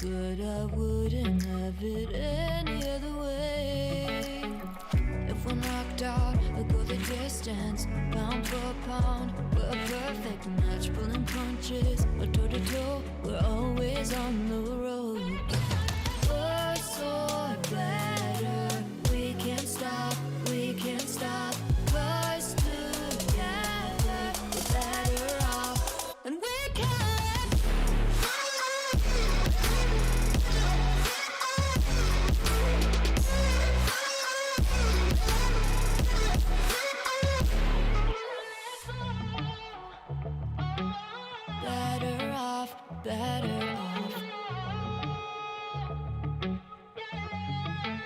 but I wouldn't have it any other way. If we're knocked out, we'll go the distance, pound for pound. We're a perfect match, pulling punches. We're toe to toe, we're always on the road. Worse or better, we can't stop, we can't stop. 'Cause together we're better off, and we can. Better off, better off.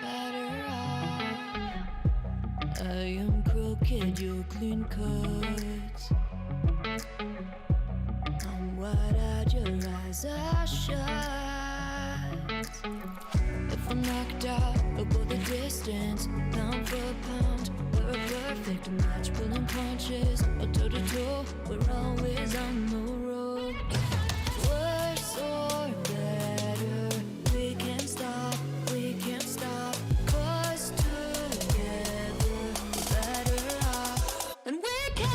Better off. I am crooked, you're clean cuts. I'm wide-eyed, your eyes are shut. If I'm knocked out, we'll go the distance, pound for pound. We're a perfect match, pulling punches. Or toe to toe, we're always on the road. Worse or better, we can't stop, we can't stop. 'Cause together we're better off, and we can.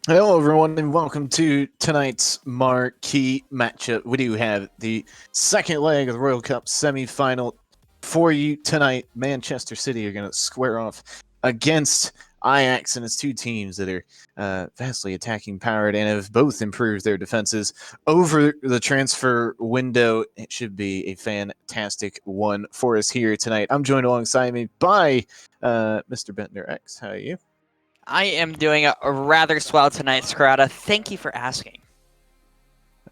Hello, everyone, and welcome to tonight's marquee matchup. We do have the second leg of the Royal Cup semi-final for you tonight. Manchester City are going to square off against Ajax, and it's two teams that are vastly attacking powered and have both improved their defenses over the transfer window. It should be a fantastic one for us here tonight. I'm joined alongside me by Mr. Bentner X. How are you? I am doing a rather swell tonight, Scarata. Thank you for asking.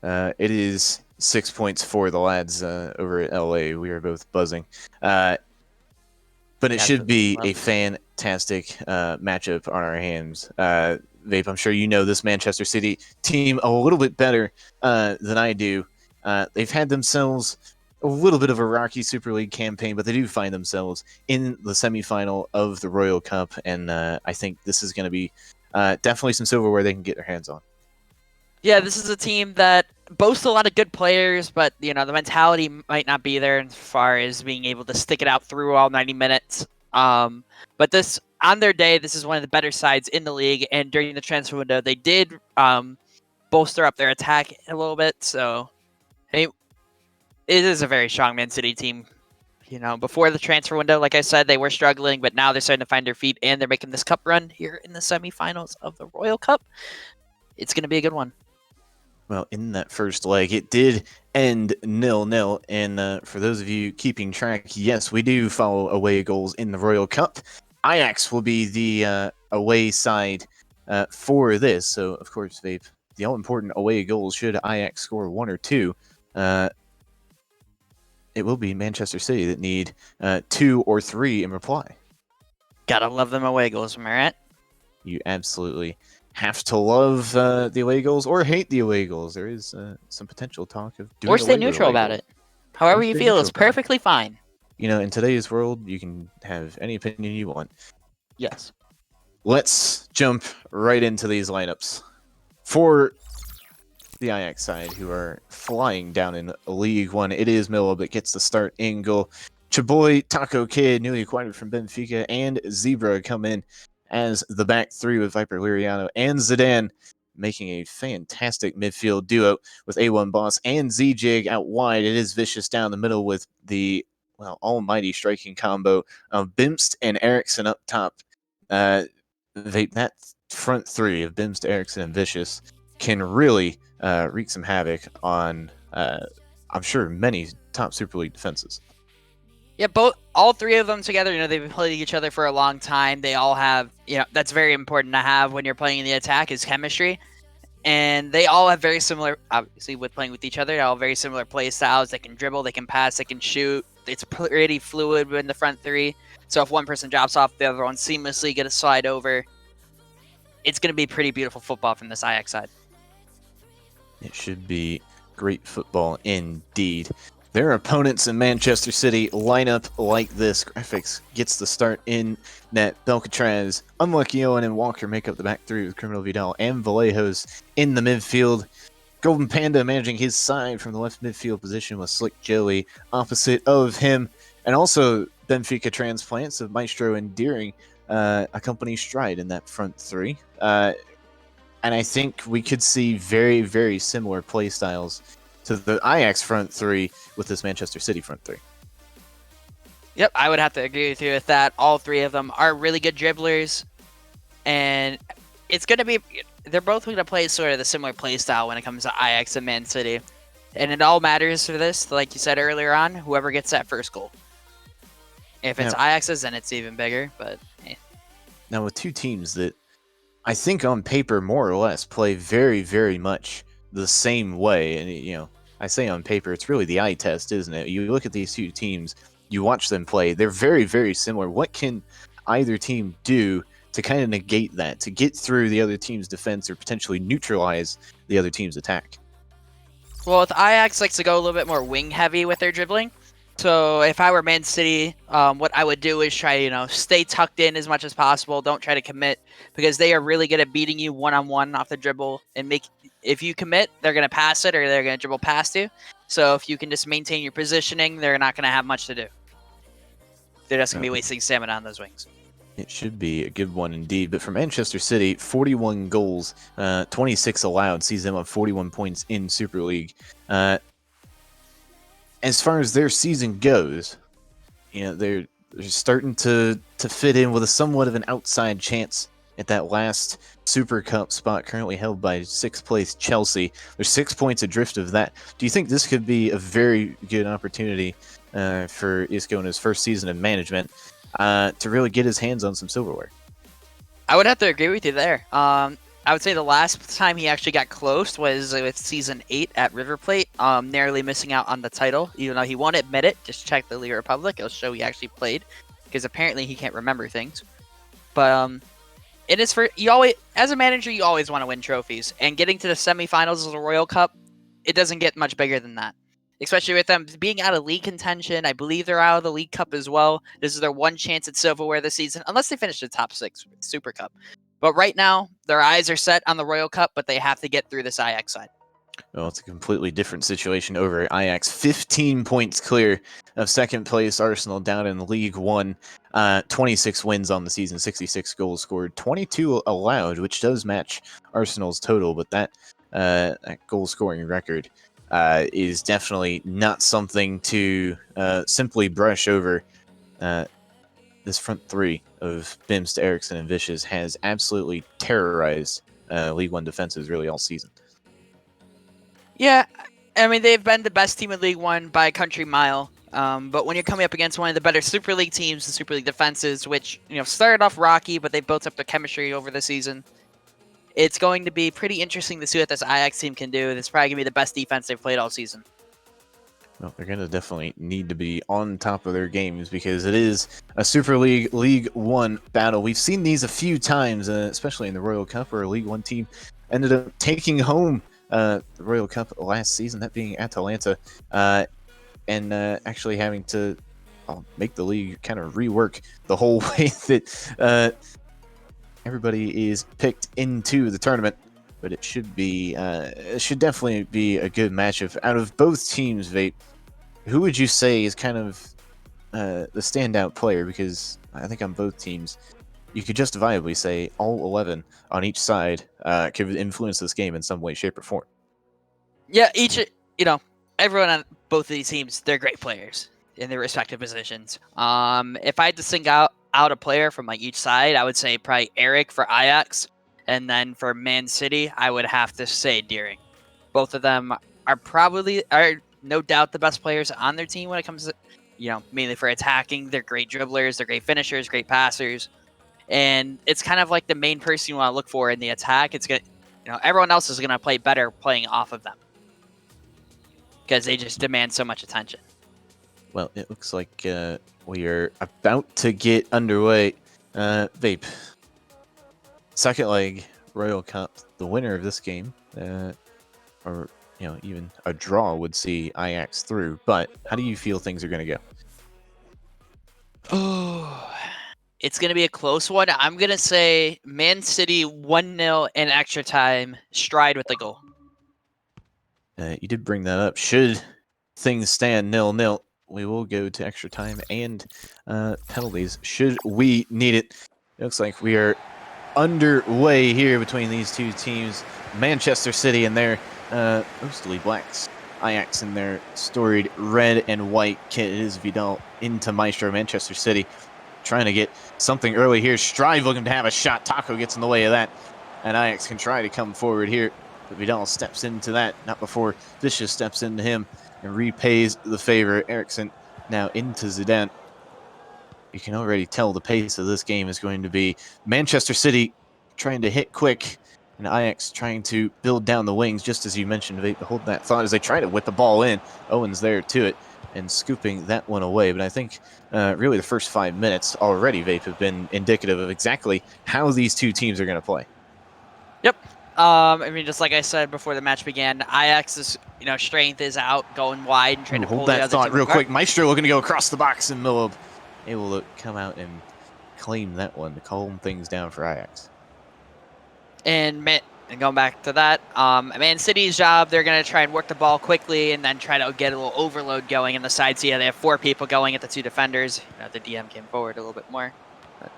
It is 6 points for the lads over at LA. We are both buzzing. But it should be a fantastic matchup on our hands. Vape, I'm sure you know this Manchester City team a little bit better than I do. They've had themselves a little bit of a rocky Super League campaign, but they do find themselves in the semifinal of the Royal Cup, and I think this is going to be definitely some silverware they can get their hands on. Yeah, this is a team that boasts a lot of good players, but the mentality might not be there as far as being able to stick it out through all 90 minutes. But this on their day, this is one of the better sides in the league, and during the transfer window, they did bolster up their attack a little bit. So, it is a very strong Man City team. Before the transfer window, like I said, they were struggling, but now they're starting to find their feet, and they're making this cup run here in the semifinals of the Royal Cup. It's going to be a good one. Well, in that first leg, it did end 0-0. And for those of you keeping track, yes, we do follow away goals in the Royal Cup. Ajax will be the away side for this. So, of course, the all-important away goals, should Ajax score one or two, it will be Manchester City that need 2 or 3 in reply. Gotta love them away goals, am I right? You absolutely have to love the away goals or hate the away goals. There is some potential talk of doing or stay away neutral with away about goals. it. However you feel is perfectly fine. You know, in today's world, you can have any opinion you want. Yes. Let's jump right into these lineups. For the Ajax side, who are flying down in League One, it is Milla that gets the start in goal. Chaboy, Taco Kid, newly acquired from Benfica, and Zebra come in as the back three with Viper Liriano and Zidane, making a fantastic midfield duo with A1 Boss and Z-Jig out wide. It is Vicious down the middle with the almighty striking combo of Bimst and Eriksson up top. That front three of Bimst, Eriksson, and Vicious can really wreak some havoc on, I'm sure, many top Super League defenses. Yeah, all three of them together, they've been playing each other for a long time. They all have, that's very important to have when you're playing in the attack is chemistry. And they all have very similar, obviously, with playing with each other, they all have very similar play styles. They can dribble, they can pass, they can shoot. It's pretty fluid in the front three. So if one person drops off, the other one seamlessly get a slide over. It's going to be pretty beautiful football from this Ajax side. It should be great football indeed. Their opponents in Manchester City line up like this. Graphics gets the start in net. Belcatraz, Unlucky Owen, and Walker make up the back three with Criminal Vidal and Vallejos in the midfield. GoldenPanda managing his side from the left midfield position with Slick Joey opposite of him. And also Benfica transplants of Maestro and Deering accompany Stride in that front three. And I think we could see very, very similar play styles to the Ajax front three with this Manchester City front three. Yep, I would have to agree with you with that. All three of them are really good dribblers, and it's going to be, they're both going to play sort of the similar play style when it comes to Ajax and Man City. And it all matters for this, like you said earlier on, whoever gets that first goal. If it's Ajax's, then it's even bigger, but hey. Now with two teams that I think on paper more or less play very, very much the same way, and I say on paper, it's really the eye test, isn't it? You look at these two teams, you watch them play, they're very, very similar. What can either team do to kind of negate that, to get through the other team's defense or potentially neutralize the other team's attack? Well, with Ajax likes to go a little bit more wing heavy with their dribbling. So if I were Man City, what I would do is try, stay tucked in as much as possible. Don't try to commit because they are really good at beating you one-on-one off the dribble. And if you commit, they're going to pass it or they're going to dribble past you. So if you can just maintain your positioning, they're not going to have much to do. They're just going to be wasting stamina on those wings. It should be a good one indeed. But for Manchester City, 41 goals, 26 allowed, sees them on 41 points in Super League. As far as their season goes, they're starting to fit in with a somewhat of an outside chance at that last Super Cup spot, currently held by 6th place Chelsea. They're 6 points adrift of that. Do you think this could be a very good opportunity for Isco in his first season of management to really get his hands on some silverware? I would have to agree with you there. I would say the last time he actually got close was with season 8 at River Plate, narrowly missing out on the title. Even though he won't admit it, just check the Liga Republic. It'll show he actually played, because apparently he can't remember things. But it is as a manager, you always want to win trophies, and getting to the semifinals of the Royal Cup, it doesn't get much bigger than that. Especially with them being out of league contention. I believe they're out of the League Cup as well. This is their one chance at silverware this season, unless they finish the top 6 Super Cup. But right now, their eyes are set on the Royal Cup, but they have to get through this Ajax side. Well, it's a completely different situation over at Ajax. 15 points clear of 2nd place Arsenal down in League One. 26 wins on the season, 66 goals scored, 22 allowed, which does match Arsenal's total, but that goal scoring record is definitely not something to simply brush over. This front three of Bims to Eriksson and Vicious has absolutely terrorized League One defenses really all season. Yeah, I mean, they've been the best team in League One by a country mile. But when you're coming up against one of the better Super League teams, the Super League defenses, which started off rocky, but they built up their chemistry over the season, it's going to be pretty interesting to see what this Ajax team can do. It's probably going to be the best defense they've played all season. Well, they're going to definitely need to be on top of their games because it is a Super League League One battle. We've seen these a few times, especially in the Royal Cup, where a League One team ended up taking home the Royal Cup last season, that being Atalanta, and actually having to make the league kind of rework the whole way that everybody is picked into the tournament. But it should definitely be a good matchup. Out of both teams, Vape, who would you say is kind of the standout player? Because I think on both teams, you could justifiably say all 11 on each side could influence this game in some way, shape, or form. Yeah, everyone on both of these teams, they're great players in their respective positions. If I had to single out a player from each side, I would say probably Eric for Ajax. And then for Man City, I would have to say Deering. Both of them are no doubt the best players on their team when it comes to, mainly for attacking. They're great dribblers, they're great finishers, great passers. And it's kind of like the main person you want to look for in the attack. It's good, everyone else is going to play better playing off of them because they just demand so much attention. Well, it looks like we are about to get underway. Vape. Second leg, Royal Cup. The winner of this game, or even a draw, would see Ajax through. But how do you feel things are going to go? Oh, it's going to be a close one. I'm going to say Man City 1-0 in extra time. Stride with the goal. You did bring that up. Should things stand 0-0, we will go to extra time and penalties. Should we need it? It looks like we are underway here between these two teams. Manchester City and their mostly blacks. Ajax in their storied red and white kit. It is Vidal into Maestro. Manchester City trying to get something early here. Strive looking to have a shot. Taco gets in the way of that. And Ajax can try to come forward here. But Vidal steps into that. Not before Vicious steps into him and repays the favor. Eriksson now into Zidane. You can already tell the pace of this game is going to be Manchester City trying to hit quick and Ajax trying to build down the wings, just as you mentioned, Vape. Hold that thought as they try to whip the ball in. Owen's there to it and scooping that one away. But I think really the first 5 minutes already, Vape, have been indicative of exactly how these two teams are going to play. Yep. Just like I said before the match began, Ajax's strength is out, going wide and trying to pull hold the that other thought team real apart. quick. Maestro looking to go across the box, and Milib able to come out and claim that one to calm things down for Ajax. And going back to that, Man City's job, they're going to try and work the ball quickly and then try to get a little overload going in the side. So yeah, they have 4 people going at the 2 defenders. The DM came forward a little bit more. But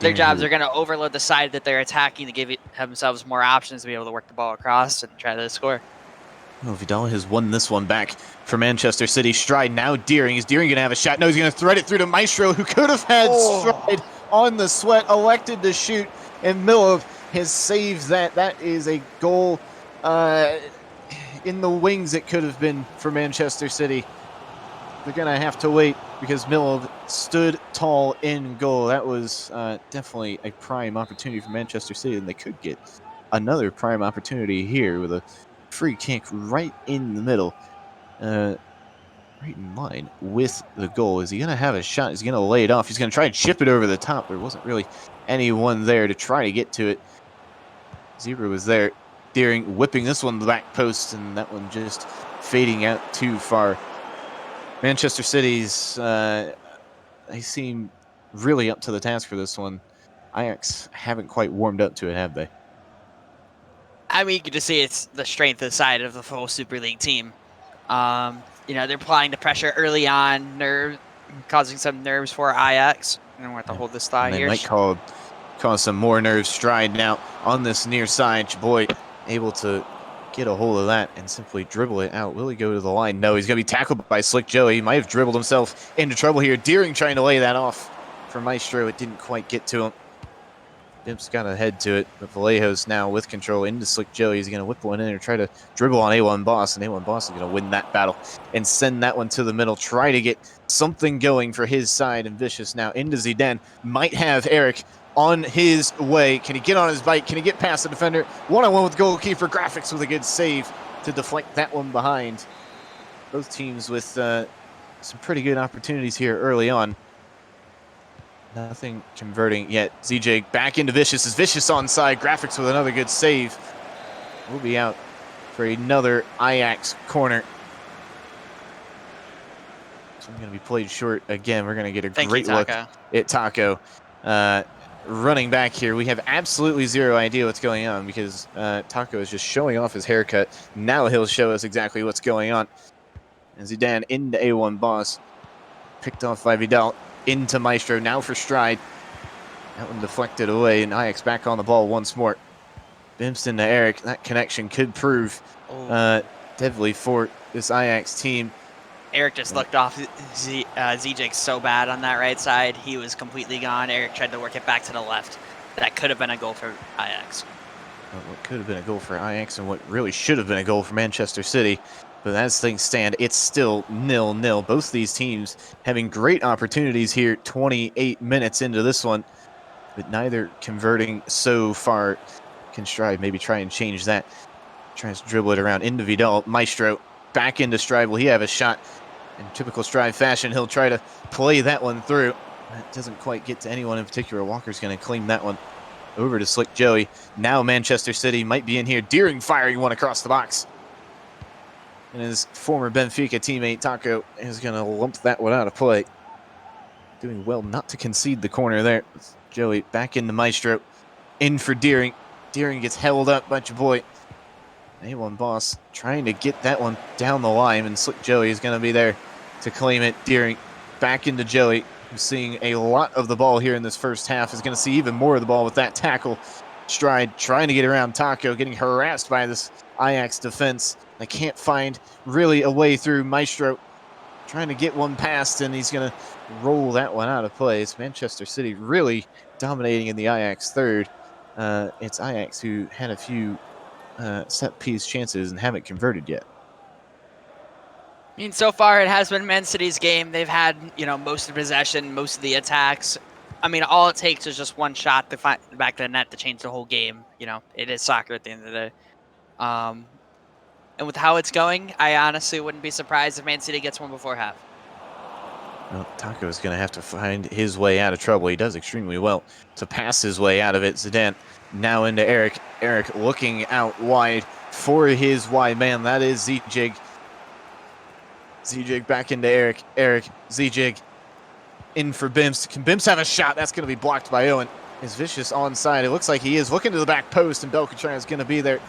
Their jobs Deering, are going to overload the side that they're attacking to give themselves more options to be able to work the ball across and try to score. oh, Vidal has won this one back for Manchester City. Stride now Deering. Is Deering going to have a shot? No, he's going to thread it through to Maestro, who could have had Stride on the sweat, elected to shoot, and Milov has saved that. That is a goal in the wings it could have been for Manchester City. They're going to have to wait because Milov stood tall in goal. That was definitely a prime opportunity for Manchester City, and they could get another prime opportunity here with a free kick right in the middle, right in line with the goal. Is he going to have a shot? Is he going to lay it off? He's going to try and chip it over the top. There wasn't really anyone there to try to get to it. Zebra was there. Deering whipping this one to the back post, and that one just fading out too far. Manchester City's, they seem really up to the task for this one. Ajax haven't quite warmed up to it, have they? I mean, you can just see it's the strength of the side of the full Super League team. They're applying the pressure early on, causing some nerves for Ajax. And we're going to hold this thigh And they here. might cause some more nerves. Stride now on this near side. Chaboy able to get a hold of that and simply dribble it out. Will he go to the line? No, he's going to be tackled by Slick Joey. He might have dribbled himself into trouble here. Deering trying to lay that off for Maestro. It didn't quite get to him. Dimps got ahead to it, but Vallejos now with control into Slick Joey. He's going to whip one in and try to dribble on A1 Boss, and A1 Boss is going to win that battle and send that one to the middle. Try to get something going for his side, and Vicious now into Zidane. Might have Eric on his way. Can he get on his bike? Can he get past the defender? One-on-one with goalkeeper. Graphics with a good save to deflect that one behind. Both teams with some pretty good opportunities here early on. Nothing converting yet. ZJ back into Vicious. Is Vicious onside? Graphics with another good save. We'll be out for another Ajax corner. So I'm going to be played short again. We're going to get a great look at Taco. Running back here, we have absolutely zero idea what's going on because Taco is just showing off his haircut. Now he'll show us exactly what's going on. And Zidane into A1 Boss. Picked off by Vidal. Into Maestro, now for Stride. That one deflected away, and Ajax back on the ball once more. Bimston to Eric. That connection could prove deadly for this Ajax team. Eric just looked off ZJ so bad on that right side. He was completely gone. Eric tried to work it back to the left. That could have been a goal for Ajax. Well, what could have been a goal for Ajax and what really should have been a goal for Manchester City. But as things stand, it's still 0-0. Both these teams having great opportunities here 28 minutes into this one, but neither converting so far. Can Stride maybe try and change that. Tries to dribble it around into Vidal. Maestro back into Stride. Will he have a shot? In typical Stride fashion, he'll try to play that one through. That doesn't quite get to anyone in particular. Walker's going to claim that one over to Slick Joey. Now Manchester City might be in here. Deering firing one across the box. And his former Benfica teammate, Taco, is going to lump that one out of play. Doing well not to concede the corner there. Joey back into Maestro. In for Deering. Deering gets held up by Chaboy. A1 Boss trying to get that one down the line, and Slick Joey is going to be there to claim it. Deering back into Joey, who's seeing a lot of the ball here in this first half. Is going to see even more of the ball with that tackle. Stride trying to get around Taco, getting harassed by this Ajax defense. They can't find really a way through. Maestro trying to get one past, and he's going to roll that one out of play. It's Manchester City really dominating in the Ajax third. It's Ajax who had a few set-piece chances and haven't converted yet. I mean, so far it has been Man City's game. They've had, most of the possession, most of the attacks. I mean, all it takes is just one shot to find the back of the net to change the whole game. It is soccer at the end of the day. And with how it's going, I honestly wouldn't be surprised if Man City gets one before half. Well, Taco is going to have to find his way out of trouble. He does extremely well to pass his way out of it. Zidane now into Eric. Eric looking out wide for his wide man. That is Zijig. Zijig back into Eric. Eric, Zijig in for Bims. Can Bims have a shot? That's going to be blocked by Owen. Is Vicious onside? It looks like he is. Looking to the back post, and Belcatraz is going to be there.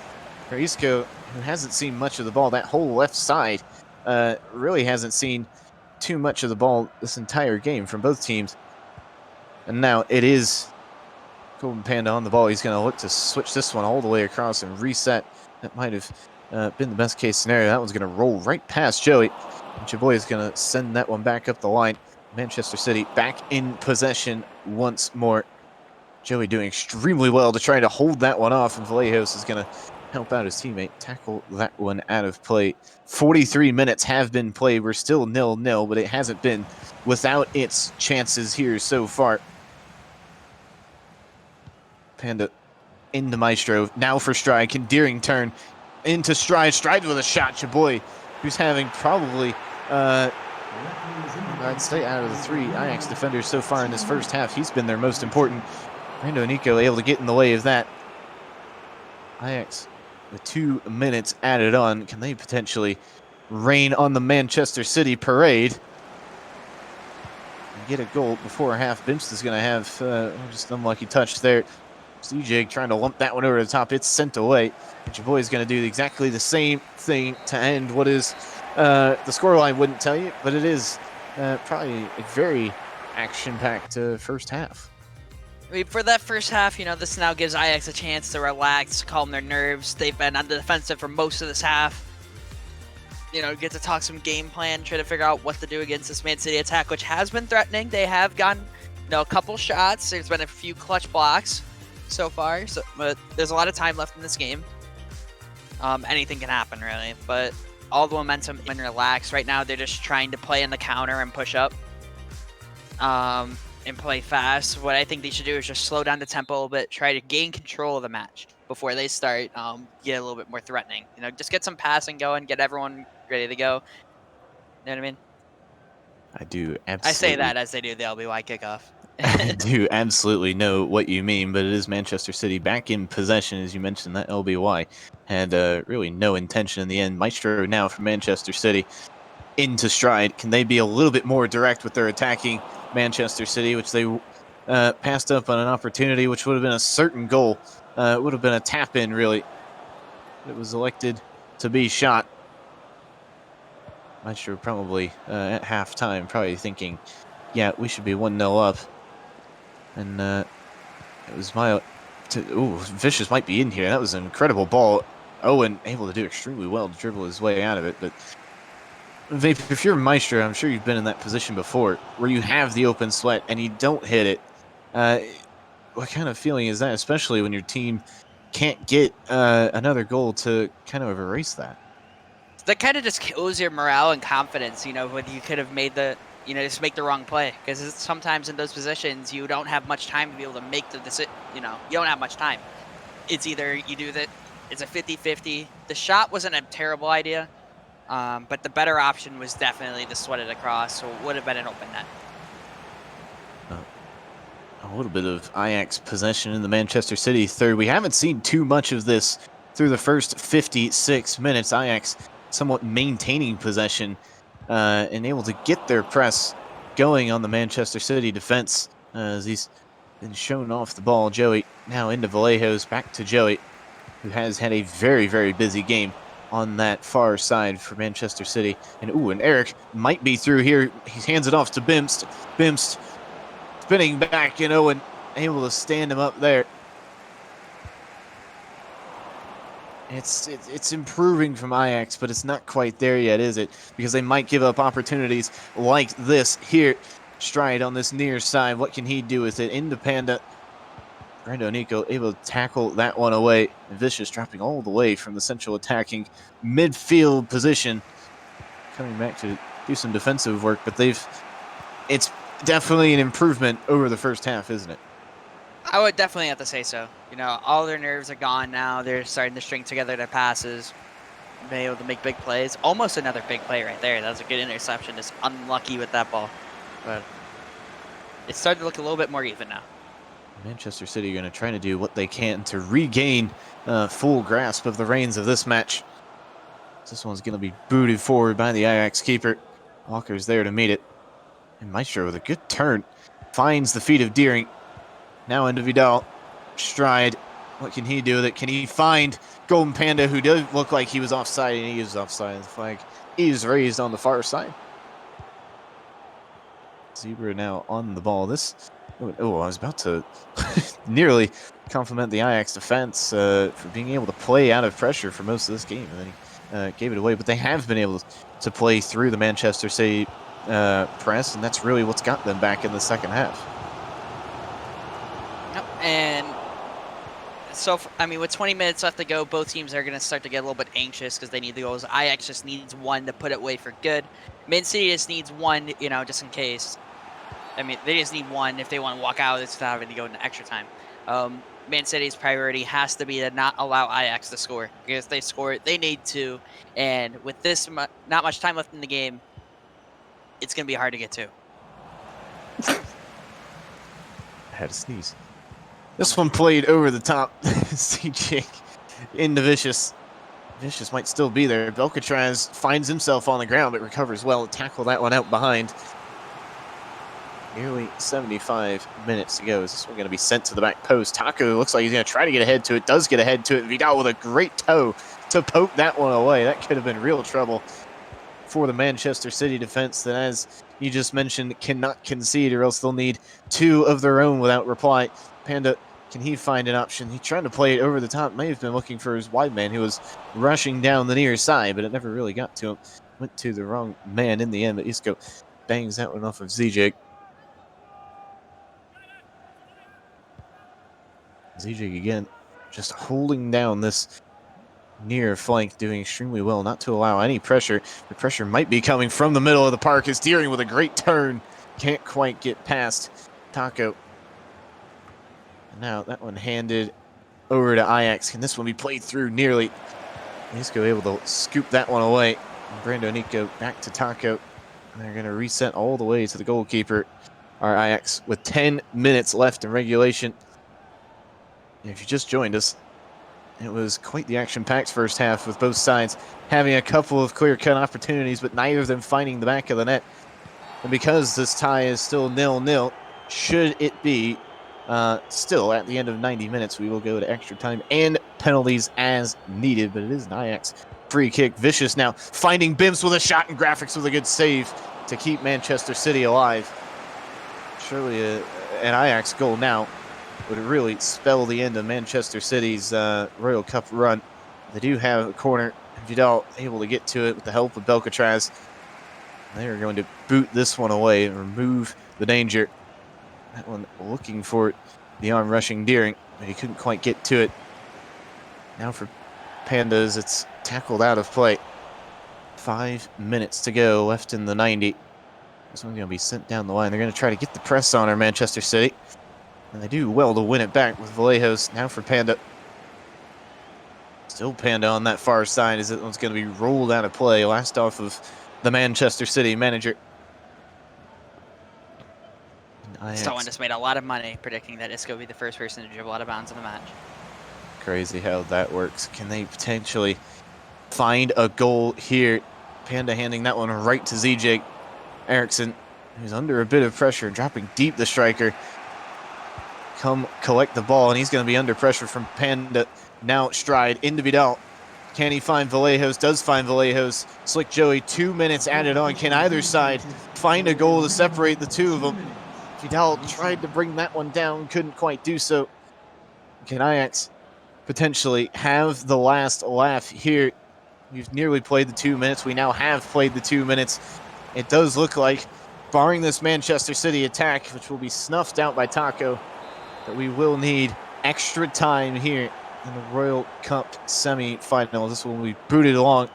For Isco, who hasn't seen much of the ball, that whole left side really hasn't seen too much of the ball this entire game from both teams. And now it is GoldenPanda on the ball. He's going to look to switch this one all the way across and reset. That might have been the best case scenario. That one's going to roll right past Joey. And Chaboy is going to send that one back up the line. Manchester City back in possession once more. Joey doing extremely well to try to hold that one off, and Vallejos is going to help out his teammate, tackle that one out of play. 43 minutes have been played. We're still 0-0, but it hasn't been without its chances here so far. Panda into Maestro. Now for Stride. Can Deering turn into Stride? Stride with a shot. Chaboy, who's having probably, I'd say out of the 3 Ajax defenders so far in this first half, he's been their most important. Brando Nico able to get in the way of that. Ajax with 2 minutes added on. Can they potentially rain on the Manchester City parade and get a goal before half? Bimst is going to have just an unlucky touch there. CJ trying to lump that one over the top. It's sent away. And your boy is going to do exactly the same thing to end what is the scoreline wouldn't tell you, but it is probably a very action-packed first half. I mean, for that first half, this now gives Ajax a chance to relax, calm their nerves. They've been on the defensive for most of this half. Get to talk some game plan, try to figure out what to do against this Man City attack, which has been threatening. They have gotten, a couple shots. There's been a few clutch blocks so far, but there's a lot of time left in this game. Anything can happen, really, but all the momentum and relax. Right now, they're just trying to play in the counter and push up. And play fast. What I think they should do is just slow down the tempo a little bit, try to gain control of the match before they start get a little bit more threatening. Just get some passing going, get everyone ready to go. You know what I mean? I do absolutely. I say that as they do the LBY kickoff. I do absolutely know what you mean, but it is Manchester City back in possession, as you mentioned. That LBY had really no intention in the end. Maestro now for Manchester City into Stride. Can they be a little bit more direct with their attacking Manchester City, which they passed up on an opportunity, which would have been a certain goal. It would have been a tap-in, really. It was elected to be shot. Maestro probably at halftime, probably thinking, yeah, we should be 1-0 up. And it was Vicious might be in here. That was an incredible ball. Owen able to do extremely well to dribble his way out of it, but Vape, if you're a Maestro, I'm sure you've been in that position before, where you have the open sweat and you don't hit it. What kind of feeling is that, especially when your team can't get another goal to kind of erase that? That kind of just kills your morale and confidence, when you could have made just make the wrong play. Because sometimes in those positions, you don't have much time to be able to make the decision. You don't have much time. It's either you do that, it's a 50-50. The shot wasn't a terrible idea. But the better option was definitely to sweat it across, so it would have been an open net. A little bit of Ajax possession in the Manchester City third. We haven't seen too much of this through the first 56 minutes. Ajax somewhat maintaining possession and able to get their press going on the Manchester City defense as he's been shown off the ball. Joey now into Vallejos, back to Joey, who has had a very, very busy game on that far side for Manchester City. And Eric might be through here. He hands it off to Bimst. Bimst spinning back, and Owen able to stand him up there. It's improving from Ajax, but it's not quite there yet, is it? Because they might give up opportunities like this here. Stride on this near side. What can he do with it? Into Panda. Brando Nico able to tackle that one away. Vicious dropping all the way from the central attacking midfield position. Coming back to do some defensive work, but it's definitely an improvement over the first half, isn't it? I would definitely have to say so. All their nerves are gone now. They're starting to string together their passes. Being able to make big plays. Almost another big play right there. That was a good interception. Just unlucky with that ball. But it's starting to look a little bit more even now. Manchester City are going to try to do what they can to regain full grasp of the reins of this match. This one's going to be booted forward by the Ajax keeper. Walker's there to meet it. And Maestro with a good turn finds the feet of Deering. Now into Vidal. Stride. What can he do with it? Can he find GoldenPanda, who does look like he was offside, and he is offside. The flag is raised on the far side. Zebra now on the ball. Oh, I was about to nearly compliment the Ajax defense for being able to play out of pressure for most of this game, and then he gave it away. But they have been able to play through the Manchester City press, and that's really what's got them back in the second half. Yep, and so, I mean, with 20 minutes left to go, both teams are going to start to get a little bit anxious because they need the goals. Ajax just needs one to put it away for good. Man City just needs one, just in case. I mean, they just need one if they want to walk out without having to go into extra time. Man City's priority has to be to not allow Ajax to score. Because if they score, they need to. And with this not much time left in the game, it's going to be hard to get to. I had to sneeze. This one played over the top. CJ into Vicious. Vicious might still be there. Belcatraz finds himself on the ground, but recovers well to tackle that one out behind. Nearly 75 minutes to go. Is this one going to be sent to the back post? Taco looks like he's going to try to get ahead to it. Does get ahead to it. Vidal with a great toe to poke that one away. That could have been real trouble for the Manchester City defense that, as you just mentioned, cannot concede, or else they'll need two of their own without reply. Panda, can he find an option? He tried to play it over the top. May have been looking for his wide man who was rushing down the near side, but it never really got to him. Went to the wrong man in the end, but Isco bangs that one off of ZJ. ZJ again, just holding down this near flank, doing extremely well not to allow any pressure. The pressure might be coming from the middle of the park as Deering with a great turn can't quite get past Taco. Now that one handed over to Ajax. Can this one be played through nearly? Isco able to scoop that one away. Brando Nico back to Taco. And they're going to reset all the way to the goalkeeper, our Ajax, with 10 minutes left in regulation. If you just joined us, it was quite the action-packed first half, with both sides having a couple of clear-cut opportunities, but neither of them finding the back of the net. And because this tie is still 0-0, should it be still at the end of 90 minutes, we will go to extra time and penalties as needed, but it is an Ajax free kick. Vicious now finding Bims with a shot, and Graphics with a good save to keep Manchester City alive. Surely an Ajax goal now would really spell the end of Manchester City's Royal Cup run. They do have a corner. Vidal able to get to it with the help of Belcatraz. They are going to boot this one away and remove the danger. That one looking for the arm rushing Deering, but he couldn't quite get to it. Now for Pandas, it's tackled out of play. 5 minutes to go left in the 90. This one's going to be sent down the line. They're going to try to get the press on our Manchester City. And they do well to win it back with Vallejos. Now for Panda. Still Panda on that far side as it one's going to be rolled out of play. Last off of the Manchester City manager. Someone just made a lot of money predicting that Isco will be the first person to dribble out of bounds in the match. Crazy how that works. Can they potentially find a goal here? Panda handing that one right to ZJ Eriksson, who's under a bit of pressure, dropping deep the striker. Come collect the ball, and he's going to be under pressure from Panda. Now stride into Vidal. Can he find Vallejos? Does find Vallejos. Slick Joey, 2 minutes added on. Can either side find a goal to separate the two of them? Vidal tried to bring that one down, couldn't quite do so. Can Ajax potentially have the last laugh here? We've nearly played the 2 minutes. We now have played the 2 minutes. It does look like, barring this Manchester City attack, which will be snuffed out by Taco, that we will need extra time here in the Royal Cup semi-final. This one will be booted along.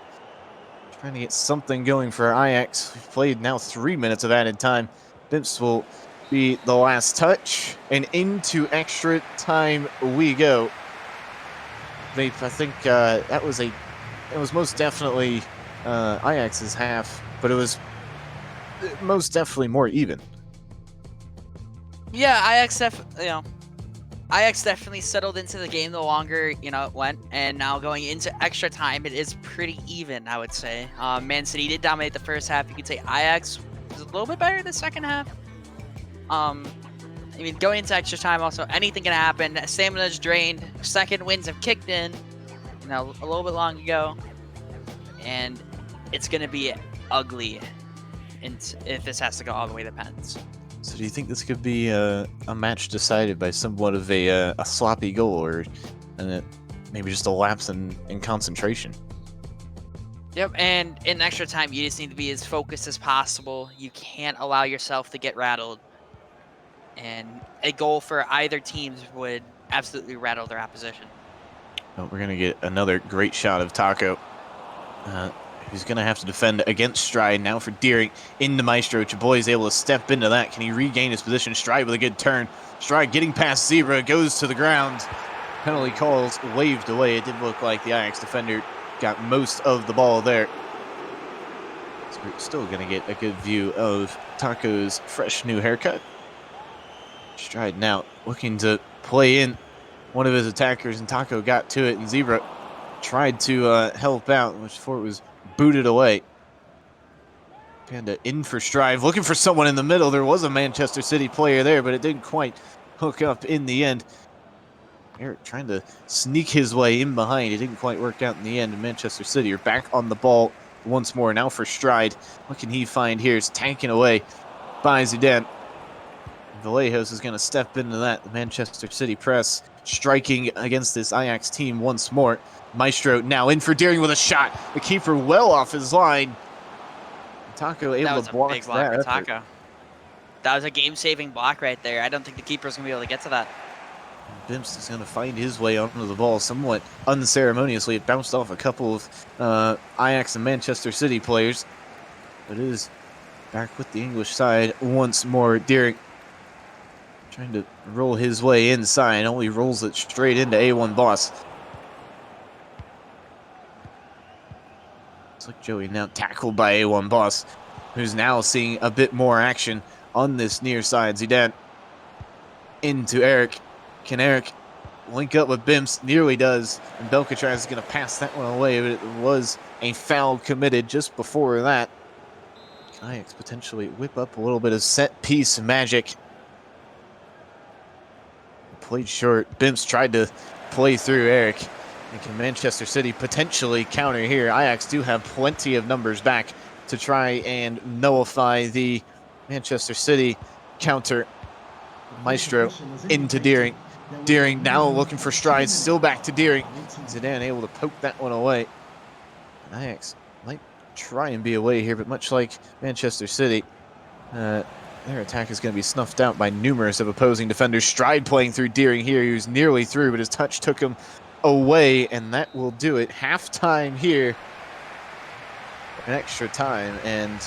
Trying to get something going for Ajax. We've played now 3 minutes of added time. Bimps will be the last touch, and into extra time we go. I think it was most definitely Ajax's half, but it was most definitely more even. Yeah, Ajax definitely settled into the game the longer it went, and now going into extra time, it is pretty even, I would say. Man City did dominate the first half. You could say Ajax was a little bit better in the second half. I mean, going into extra time, also anything can happen. Stamina's drained. Second winds have kicked in, a little bit long ago, and it's gonna be ugly if this has to go all the way to pens. So do you think this could be a match decided by somewhat of a sloppy goal, or maybe just a lapse in concentration? Yep, and in extra time, you just need to be as focused as possible. You can't allow yourself to get rattled. And a goal for either teams would absolutely rattle their opposition. Well, we're going to get another great shot of Taco. Who's going to have to defend against Stride now for Deering into Maestro. Chaboy is able to step into that. Can he regain his position? Stride with a good turn. Stride getting past Zebra, goes to the ground. Penalty calls waved away. It did look like the Ajax defender got most of the ball there. So we're still going to get a good view of Taco's fresh new haircut. Stride now looking to play in one of his attackers, and Taco got to it, and Zebra tried to help out, which before it was booted away. Panda in for Strive, looking for someone in the middle. There was a Manchester City player there, but it didn't quite hook up in the end. Eric trying to sneak his way in behind. It didn't quite work out in the end, and Manchester City are back on the ball once more. Now for Stride. What can he find here? It's tanking away by Zidane. Vallejos is going to step into that. The Manchester City press striking against this Ajax team once more. Maestro now in for Deering with a shot. The keeper well off his line. Taco able to block big block that. for Taco. That was a game-saving block right there. I don't think the keeper's going to be able to get to that. Bimps is going to find his way onto the ball somewhat unceremoniously. It bounced off a couple of Ajax and Manchester City players. But it is back with the English side once more. Deering trying to roll his way inside. Only rolls it straight into A1 Boss. Looks like Joey now tackled by A1 Boss, who's now seeing a bit more action on this near side. Zidane into Eric. Can Eric link up with Bimps? Nearly does. And Belcatraz is going to pass that one away, but it was a foul committed just before that. Can Ajax potentially whip up a little bit of set piece magic? Played short. Bimps tried to play through Eric. And can Manchester City potentially counter here? Ajax do have plenty of numbers back to try and nullify the Manchester City counter. Maestro into Deering. Deering now looking for Stride, still back to Deering. Zidane able to poke that one away. Ajax might try and be away here, but much like Manchester City, their attack is going to be snuffed out by numerous of opposing defenders. Stride playing through Deering here. He was nearly through, but his touch took him away, and that will do it. Halftime here. An extra time, and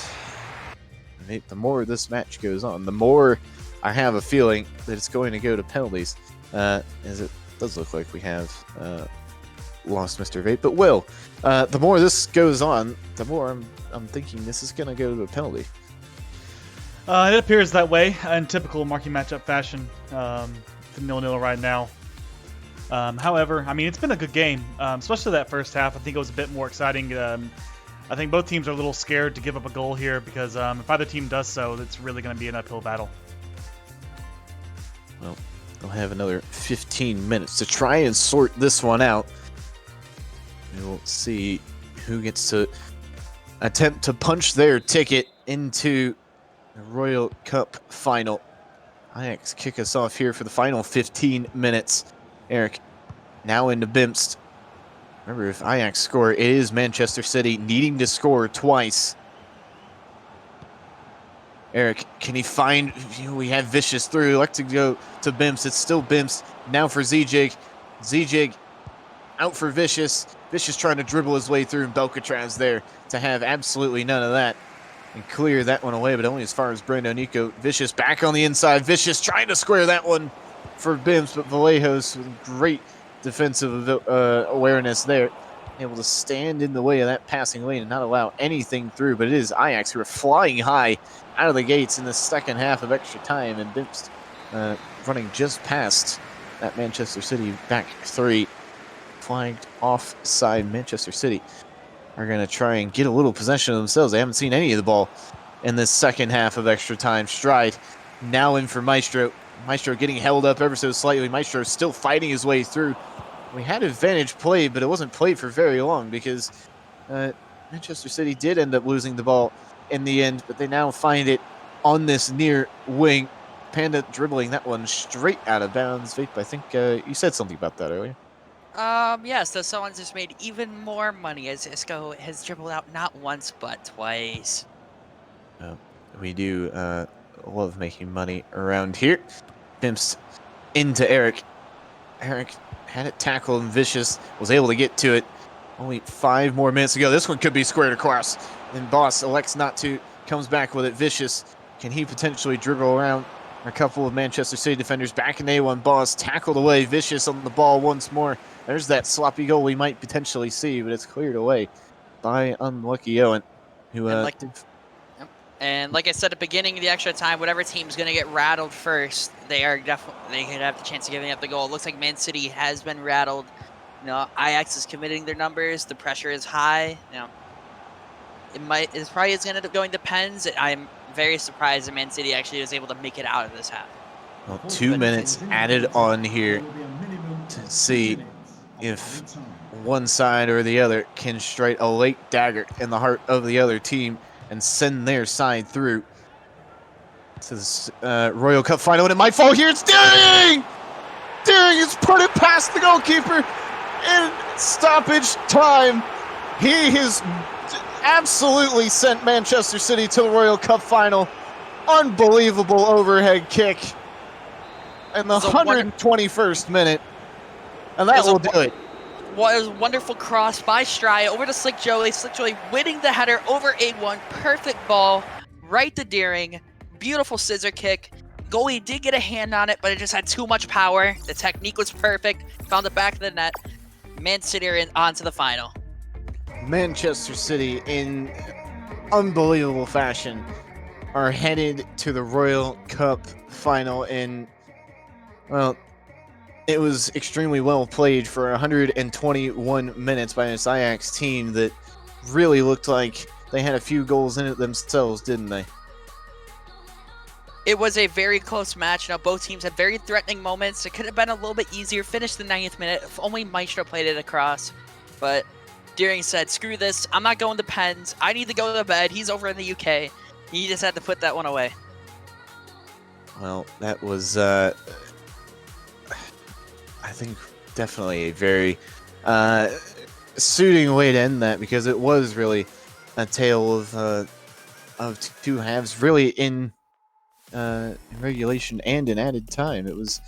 the more this match goes on, the more I have a feeling that it's going to go to penalties, as it does look like we have lost Mr. Vape, but will. The more this goes on, the more I'm thinking this is going to go to a penalty. It appears that way in typical Marquee matchup fashion. It's 0-0 right now. However, I mean, it's been a good game, especially that first half. I think it was a bit more exciting. I think both teams are a little scared to give up a goal here because if either team does so, it's really going to be an uphill battle. Well, they'll have another 15 minutes to try and sort this one out. We'll see who gets to attempt to punch their ticket into the Royal Cup final. Ajax kick us off here for the final 15 minutes. Eric now into Bimst. Remember, if Ajax score, it is Manchester City needing to score twice. Eric, can he find... We have Vicious through. Like to go to Bimst. It's still Bimst. Now for Zijig. Zijig out for Vicious. Vicious trying to dribble his way through, and Belcatraz there to have absolutely none of that and clear that one away, but only as far as Brando Nico. Vicious back on the inside. Vicious trying to square that one for Bimst, but Vallejos with great defensive awareness there, able to stand in the way of that passing lane and not allow anything through. But it is Ajax who are flying high out of the gates in the second half of extra time, and Bimst running just past that Manchester City back three. Flagged offside. Manchester City are going to try and get a little possession of themselves. They haven't seen any of the ball in this second half of extra time. Stride now in for Maestro. Maestro getting held up ever so slightly. Maestro still fighting his way through. We had advantage played, but it wasn't played for very long because Manchester City did end up losing the ball in the end, but they now find it on this near wing. Panda dribbling that one straight out of bounds. Vape, I think you said something about that earlier. Yeah, so someone's just made even more money as Isco has dribbled out not once but twice. We do love making money around here. Pimps into Eric. Eric had it tackled and Vicious was able to get to it. Only 5 more minutes to go. This one could be squared across. And Boss elects not to. Comes back with it. Vicious. Can he potentially dribble around a couple of Manchester City defenders? Back in A1. Boss tackled away. Vicious on the ball once more. There's that sloppy goal we might potentially see, but it's cleared away by unlucky Owen. Who, And like I said at the beginning of the extra time, whatever team's going to get rattled first, they could have the chance of giving up the goal. It looks like Man City has been rattled. You know, Ajax is committing their numbers. The pressure is high. You know, it probably is going to end up going to pens. I'm very surprised that Man City actually was able to make it out of this half. Well, 2 minutes added on here to see if one side or the other can strike a late dagger in the heart of the other team and send their side through to the Royal Cup final. And it might fall here. It's Deering! Deering has put it past the goalkeeper in stoppage time. He has absolutely sent Manchester City to the Royal Cup final. Unbelievable overhead kick in the 121st minute. And that will do it. Was a wonderful cross by Strya over to Slick Joey. Slick Joey winning the header over A1. Perfect ball right to Deering. Beautiful scissor kick. Goalie did get a hand on it, but it just had too much power. The technique was perfect. Found the back of the net. Man City are on to the final. Manchester City, in unbelievable fashion, are headed to the Royal Cup final in, well, it was extremely well played for 121 minutes by this Ajax team that really looked like they had a few goals in it themselves, didn't they? It was a very close match. You know, both teams had very threatening moments. It could have been a little bit easier. Finished the 90th minute if only Maestro played it across. But Deering said, screw this. I'm not going to pens. I need to go to bed. He's over in the UK. He just had to put that one away. Well, that was, I think, definitely a very suiting way to end that, because it was really a tale of two halves, really in regulation and in added time. It was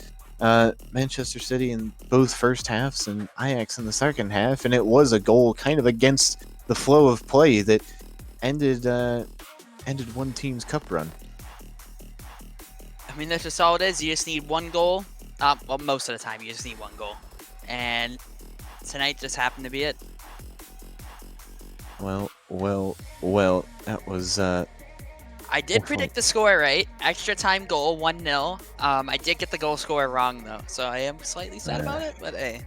Manchester City in both first halves and Ajax in the second half, and it was a goal kind of against the flow of play that ended one team's cup run. I mean, that's just all it is. You just need one goal. Well, most of the time, you just need one goal. And tonight just happened to be it. Well, that was... I did predict the score right. Extra time goal, 1-0. I did get the goal score wrong, though. So I am slightly sad about it, but hey.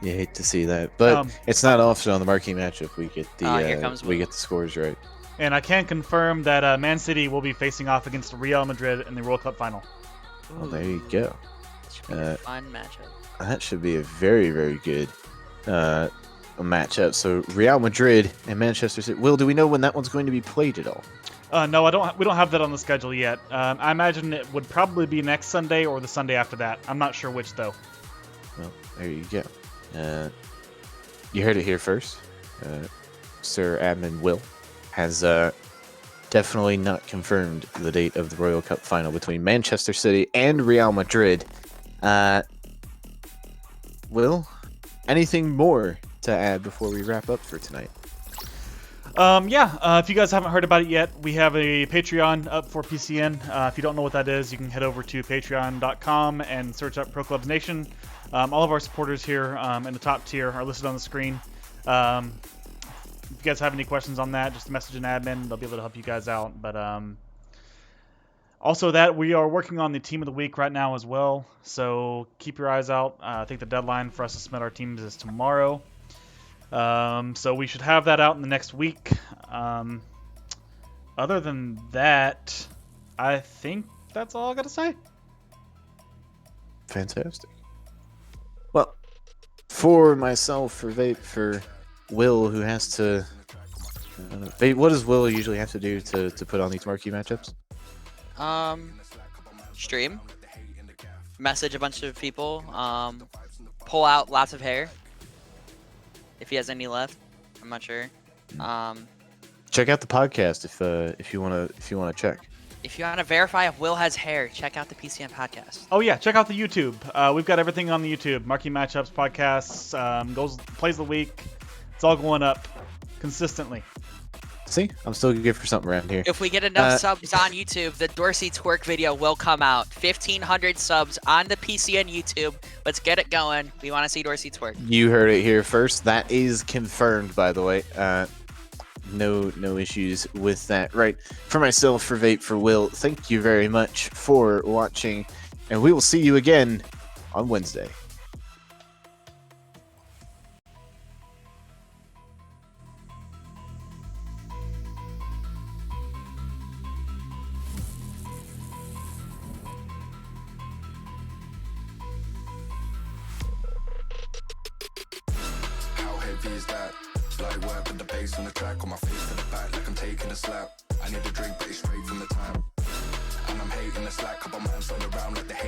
You hate to see that. But it's not often on the Marquee matchup we get the scores right. And I can confirm that Man City will be facing off against Real Madrid in the World Cup final. Well, there you go. A fun matchup. That should be a very, very good matchup. So Real Madrid and Manchester City. Will, do we know when that one's going to be played at all? No, we don't have that on the schedule yet. I imagine it would probably be next Sunday or the Sunday after that. I'm not sure which, though. Well, there you go. You heard it here first. Sir Admin Will has definitely not confirmed the date of the Royal Cup final between Manchester City and Real Madrid. Will, anything more to add before we wrap up for tonight? If you guys haven't heard about it yet, we have a Patreon up for PCN. If you don't know what that is, you can head over to patreon.com and search up Pro Clubs Nation. All of our supporters here in the top tier are listed on the screen. If you guys have any questions on that, just message an admin. They'll be able to help you guys out. But also that we are working on the team of the week right now as well. So keep your eyes out. I think the deadline for us to submit our teams is tomorrow. So we should have that out in the next week. Other than that, I think that's all I got to say. Fantastic. Well, for myself, for Vape, for Will, who has to Hey, what does Will usually have to do to put on these marquee matchups? Stream, message a bunch of people, pull out lots of hair if he has any left. I'm not sure. Check out the podcast if you wanna check. If you want to verify if Will has hair, check out the PCN podcast. Oh yeah, check out the YouTube. We've got everything on the YouTube. Marquee matchups, podcasts, plays of the week. It's all going up consistently. See, I'm still good for something around here. If we get enough subs on YouTube, the Dorsey twerk video will come out. 1,500 subs on the PCN YouTube. Let's get it going. We want to see Dorsey twerk. You heard it here first. That is confirmed, by the way. No issues with that. Right. For myself, for Vape, for Will, thank you very much for watching, and we will see you again on Wednesday. How heavy is that? Light work with the bass on the track, on my face to the back like I'm taking a slap. I need a drink, but it's straight from the tap. And I'm hating the slack, couple man on around like the hate.